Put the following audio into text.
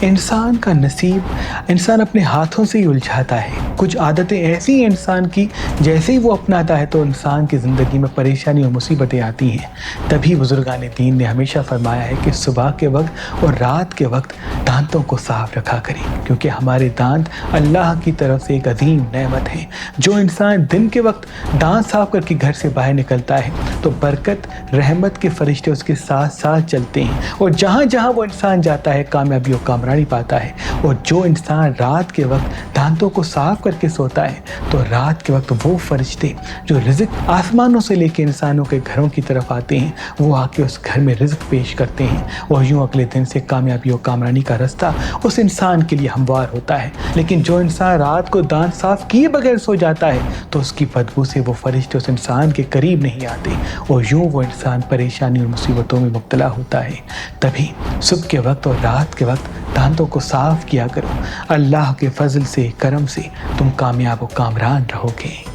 انسان کا نصیب انسان اپنے ہاتھوں سے ہی الجھاتا ہے۔ کچھ عادتیں ایسی ہیں انسان کی، جیسے ہی وہ اپناتا ہے تو انسان کی زندگی میں پریشانی اور مصیبتیں آتی ہیں۔ تبھی بزرگان دین نے ہمیشہ فرمایا ہے کہ صبح کے وقت اور رات کے وقت دانتوں کو صاف رکھا کریں، کیونکہ ہمارے دانت اللہ کی طرف سے ایک عظیم نعمت ہے۔ جو انسان دن کے وقت دانت صاف کر کے گھر سے باہر نکلتا ہے تو برکت، رحمت کے فرشتے اس کے ساتھ ساتھ چلتے ہیں، اور جہاں جہاں وہ انسان جاتا ہے کامیابی و کامرانی پاتا ہے۔ اور جو انسان رات کے وقت دانتوں کو صاف کر کے سوتا ہے تو رات کے وقت وہ فرشتے جو رزق آسمانوں سے لے کے انسانوں کے گھروں کی طرف آتے ہیں، وہ آ کے اس گھر میں رزق پیش کرتے ہیں، اور یوں اگلے دن سے کامیابی و کامرانی کا راستہ اس انسان کے لیے ہموار ہوتا ہے۔ لیکن جو انسان رات کو دانت صاف کیے بغیر سو جاتا ہے تو اس کی بدبو سے وہ فرشتے اس انسان کے قریب نہیں آتے، اور یوں وہ انسان پریشانی اور مصیبتوں میں مبتلا ہوتا ہے۔ تبھی صبح کے وقت اور رات کے وقت دانتوں کو صاف کیا کرو۔ اللہ کے فضل سے، کرم سے تم کامیاب و کامران رہو گے۔